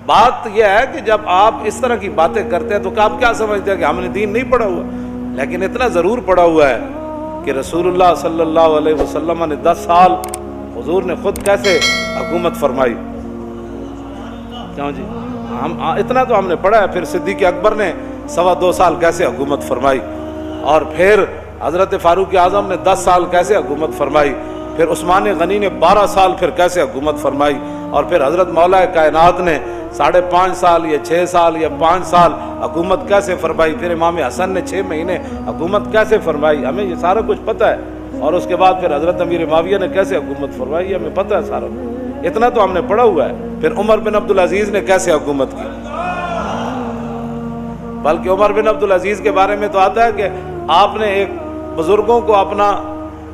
بات یہ ہے کہ جب آپ اس طرح کی باتیں کرتے ہیں تو آپ کیا سمجھتے ہیں کہ ہم نے دین نہیں پڑھا ہوا؟ لیکن اتنا ضرور پڑھا ہوا ہے کہ رسول اللہ صلی اللہ علیہ وسلم نے 10 سال حضور نے خود کیسے حکومت فرمائی، کیوں جی ہم اتنا تو ہم نے پڑھا ہے. پھر صدیق اکبر نے 2.25 سال کیسے حکومت فرمائی، اور پھر حضرت فاروق اعظم نے 10 سال کیسے حکومت فرمائی، پھر عثمان غنی نے 12 سال پھر کیسے حکومت فرمائی، اور پھر حضرت مولا کائنات نے 5.5 سال یا 6 سال یا 5 سال حکومت کیسے فرمائی، پھر امام حسن نے 6 مہینے حکومت کیسے فرمائی. ہمیں یہ سارا کچھ پتہ ہے. اور اس کے بعد پھر حضرت امیر معاویہ نے کیسے حکومت فرمائی، یہ ہمیں پتہ ہے سارا. اتنا تو ہم نے پڑھا ہوا ہے. پھر عمر بن عبدالعزیز نے کیسے حکومت کی، بلکہ عمر بن عبدالعزیز کے بارے میں تو آتا ہے کہ آپ نے ایک بزرگوں کو اپنا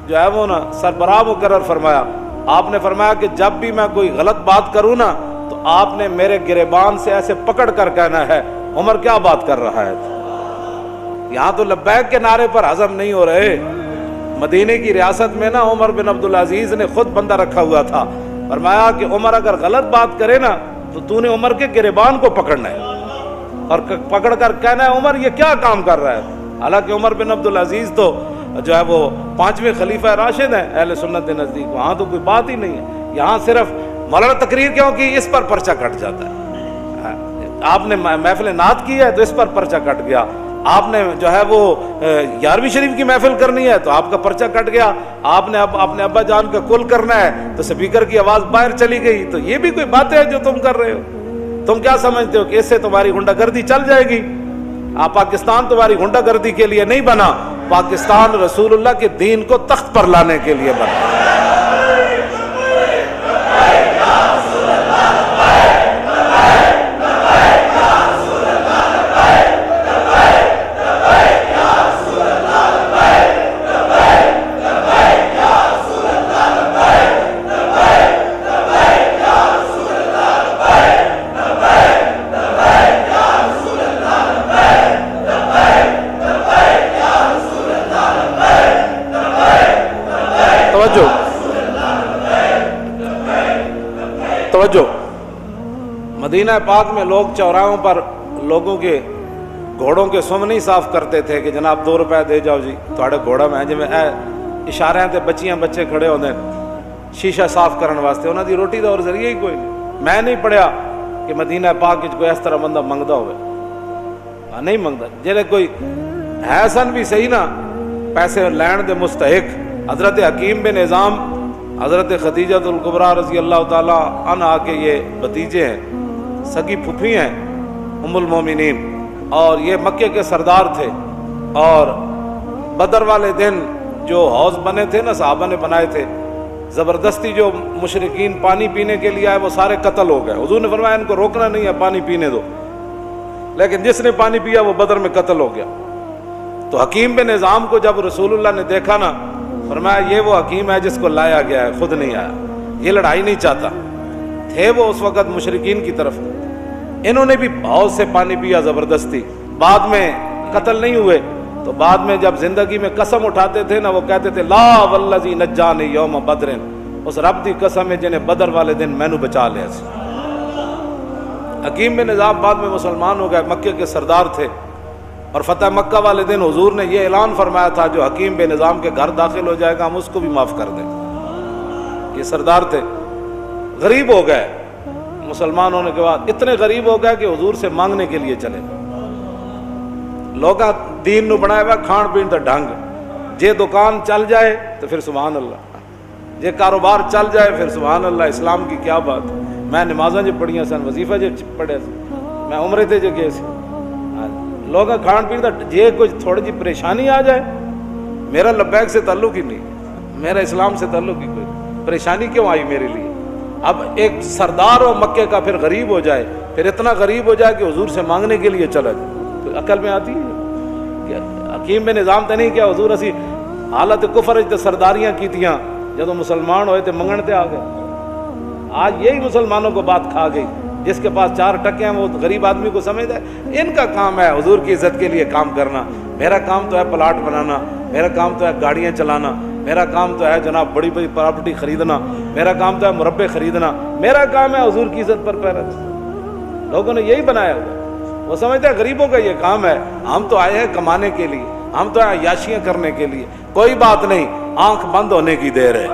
جو ہے وہ نا سربراہ مقرر فرمایا. آپ نے فرمایا کہ جب بھی میں کوئی غلط بات کروں نا تو آپ نے میرے گریبان سے ایسے پکڑ کر کہنا ہے عمر کیا بات کر رہا ہے. یہاں تو لبیک کے نعرے پر ہضم نہیں ہو رہے. مدینے کی ریاست میں نا عمر بن عبدالعزیز نے خود بندہ رکھا ہوا تھا. فرمایا کہ عمر اگر غلط بات کرے نا تو نے عمر کے گریبان کو پکڑنا ہے اور پکڑ کر کہنا ہے عمر یہ کیا کام کر رہا ہے. حالانکہ عمر بن عبدالعزیز تو جو ہے وہ 5ویں خلیفہ راشد ہیں اہل سنت کے نزدیک. وہاں تو کوئی بات ہی نہیں ہے. یہاں صرف مولانا تقریر کیوں کی، اس پر پرچہ کٹ جاتا ہے. آپ نے محفل نعت کی ہے تو اس پر پرچہ کٹ گیا. آپ نے جو ہے وہ 11ویں شریف کی محفل کرنی ہے تو آپ کا پرچہ کٹ گیا. آپ نے اپنے ابا جان کا کل کرنا ہے تو سپیکر کی آواز باہر چلی گئی. تو یہ بھی کوئی باتیں ہیں جو تم کر رہے ہو. تم کیا سمجھتے ہو کہ اس سے تمہاری غنڈہ گردی چل جائے گی؟ پاکستان تمہاری غنڈہ گردی کے لیے نہیں بنا، پاکستان رسول اللہ کے دین کو تخت پر لانے کے لیے بنا. توجہ. مدینہ پاک میں لوگ چوراہوں پر لوگوں کے گھوڑوں کے سم نہیں صاف کرتے تھے کہ جناب 2 روپے دے جاؤ جی تھوڑے گھوڑا میں جی اشارے تے بچیاں بچے کھڑے ہوتے ہیں شیشہ صاف کرنے واسطے. انہوں دی روٹی دا اور ذریعہ ہی کوئی نہیں. میں نہیں پڑھیا کہ مدینہ پاک کوئی اس طرح بندہ منگدا ہوئے. نہیں منگدا. جہے کوئی ہے سن بھی صحیح نا پیسے لین دے مستحق. حضرت حکیم بن نظام حضرت خدیجہ الکبریٰ رضی اللہ تعالی عنہا کے یہ بھتیجے ہیں، سگی پھپھی ہیں ام المومنین، اور یہ مکے کے سردار تھے. اور بدر والے دن جو حوض بنے تھے نا صحابہ نے بنائے تھے، زبردستی جو مشرکین پانی پینے کے لیے آئے وہ سارے قتل ہو گئے. حضور نے فرمایا ان کو روکنا نہیں ہے، پانی پینے دو. لیکن جس نے پانی پیا وہ بدر میں قتل ہو گیا. تو حکیم بن نظام کو جب رسول اللہ نے دیکھا نا فرمایا یہ وہ حکیم ہے جس کو لایا گیا ہے، خود نہیں آیا، یہ لڑائی نہیں چاہتا. تھے وہ اس وقت مشرکین کی طرف. انہوں نے بھی حوض سے پانی پیا زبردستی. بعد میں قتل نہیں ہوئے تو بعد میں جب زندگی میں قسم اٹھاتے تھے نا وہ کہتے تھے لا والذی نجانی یوم بدر، اس رب دی قسم ہے جنہیں بدر والے دن میں نو بچا لیا. حکیم بن نظام بعد میں مسلمان ہو گئے، مکے کے سردار تھے. اور فتح مکہ والے دن حضور نے یہ اعلان فرمایا تھا جو حکیم بن نظام کے گھر داخل ہو جائے گا ہم اس کو بھی معاف کر دیں. یہ سردار تھے، غریب ہو گئے. مسلمان ہونے کے بعد اتنے غریب ہو گئے کہ حضور سے مانگنے کے لیے چلے. لوگاں دین نو بنایا ہوا کھان پین دا ڈھنگ. جے دکان چل جائے تو پھر سبحان اللہ، جے کاروبار چل جائے پھر سبحان اللہ. اسلام کی کیا بات. میں نمازاں جو پڑھیاں سن، وظیفہ جو پڑھے سن، میں عمرے تے جو گئے سی. لوگ کھان پین دا جے کچھ تھوڑی جی پریشانی آ جائے، میرا لبیک سے تعلق ہی نہیں، میرا اسلام سے تعلق ہی کوئی. پریشانی کیوں آئی میرے لیے؟ اب ایک سردار ہو مکے کا پھر غریب ہو جائے، پھر اتنا غریب ہو جائے کہ حضور سے مانگنے کے لیے چلا جائے، تو عقل میں آتی ہے؟ حکیم بن نظام تے نہیں کیا حضور اسی حالت کفر تے سرداریاں کیتیاں جدو مسلمان ہوئے تے منگن تے آ گئے. آج یہی مسلمانوں کو بات کھا گئی. جس کے پاس 4 ٹکے ہیں وہ غریب آدمی کو سمجھتا ہے ان کا کام ہے حضور کی عزت کے لیے کام کرنا. میرا کام تو ہے پلاٹ بنانا، میرا کام تو ہے گاڑیاں چلانا، میرا کام تو ہے جناب بڑی بڑی پراپرٹی خریدنا، میرا کام تو ہے مربے خریدنا، میرا کام ہے حضور کی عزت پر پیرا. لوگوں نے یہی بنایا ہوا. وہ سمجھتے ہیں غریبوں کا یہ کام ہے, ہم تو آئے ہیں کمانے کے لیے, ہم تو آئے ہیں عیاشیاں کرنے کے لیے. کوئی بات نہیں, آنکھ بند ہونے کی دیر ہے.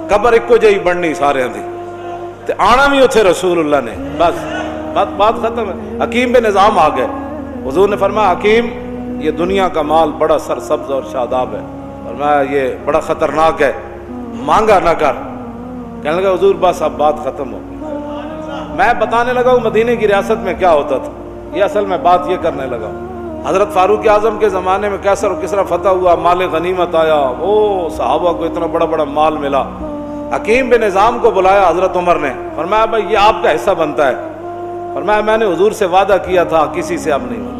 قبر ایک کو جہی بننی سارے دی, تے آنا بھی اتھے رسول اللہ نے. بس بات ختم ہے. حکیم بن نظام آ گئے. حضور نے فرمایا حکیم یہ دنیا کا مال بڑا سرسبز اور شاداب ہے, فرمایا یہ بڑا خطرناک ہے, مانگا نہ کر. کہنے لگا حضور بس اب بات ختم ہو. میں بتانے لگا ہوں مدینے کی ریاست میں کیا ہوتا تھا, یہ اصل میں بات یہ کرنے لگا ہوں. حضرت فاروق اعظم کے زمانے میں کیسر و کسرا فتح ہوا, مال غنیمت آیا, وہ صحابہ کو اتنا بڑا بڑا مال ملا. حکیم بن نظام کو بلایا حضرت عمر نے, فرمایا بھائی یہ آپ کا حصہ بنتا ہے. فرمایا میں نے حضور سے وعدہ کیا تھا کسی سے اب نہیں لینا,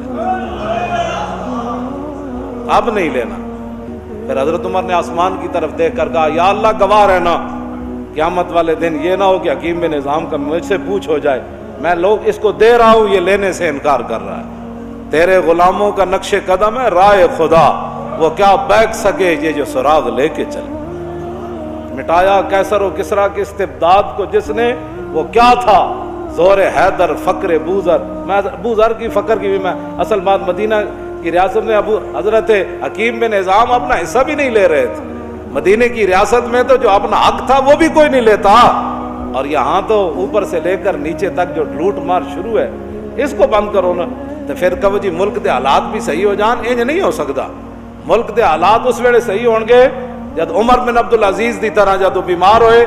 اب نہیں لینا. پھر حضرت عمر نے آسمان کی طرف دیکھ کر کہا یا اللہ گواہ رہنا, قیامت والے دن یہ نہ ہو کہ حکیم بن نظام کا مجھ سے پوچھ ہو جائے میں لوگ اس کو دے رہا ہوں یہ لینے سے انکار کر رہا ہے. تیرے غلاموں کا نقش قدم ہے رائے خدا, وہ کیا بیک سکے یہ جو سراغ لے کے چلے. مٹایا کیسر و کسرا کے استبداد کو جس نے, وہ کیا تھا زور حیدر فقر بوذر. میں بوذر کی فقر کی بھی میں اصل بات مدینہ کی ریاست میں ابو حضرت حکیم بن نظام اپنا حصہ بھی نہیں لے رہے تھے. مدینے کی ریاست میں تو جو اپنا حق تھا وہ بھی کوئی نہیں لیتا, اور یہاں تو اوپر سے لے کر نیچے تک جو لوٹ مار شروع ہے اس کو بند کرو نا. تو پھر کہو جی ملک دے حالات بھی صحیح ہو جان, انج نہیں ہو سکتا. ملک دے حالات اس ویلے صحیح ہون گے جد عمر بن عبدالعزیز دی طرح جد وہ بیمار ہوئے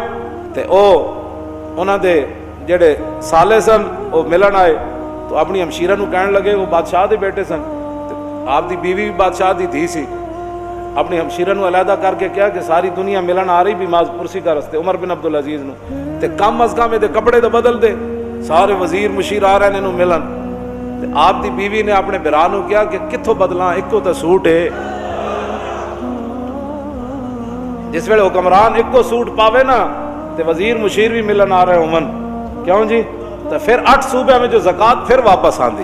تے او انہاں دے جڑے سالے سن وہ ملن آئے تو اپنی ہمشیرہ نو کہنے لگے, وہ بادشاہ دے بیٹے سن, آپ دی بیوی بھی بادشاہ دی دھی سی, اپنی ہمشیرہ نو علیحدہ کر کے کیا کہ ساری دنیا ملن آ رہی بھی ماز پرسی کا رستے عمر بن عبدالعزیز نو, تے کم از کم دے کپڑے تو بدل دے, سارے وزیر مشیر آ رہے ہیں ملن. تے آپ دی بیوی نے اپنے برا نو کیا کہ کتھوں بدلاں, ایک کو تے سوٹ ہے. جس ویلے حکمران ایک کو سوٹ پاوے نا تے وزیر مشیر بھی ملن آ رہے ہومن, کیوں جی؟ تو پھر 8 صوبے میں جو زکوٰۃ پھر واپس آندی,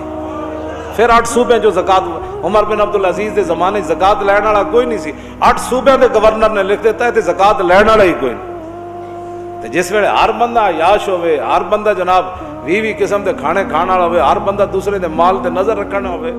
پھر 8 صوبے جو زکوٰۃ, عمر بن عبدالعزیز دے زمانے زکوٰۃ لین والا کوئی نہیں سی, 8 صوبے دے گورنر نے لکھ دیتا ہے تے زکوٰۃ لین والا ہی کوئی نہیں. تے جس ویلے ہر بندہ عیاش ہوئے, ہر بندہ جناب 20 قسم دے کھانے کھانا ہوئے, ہر بندہ دوسرے دے مال تے نظر رکھنا ہوئے,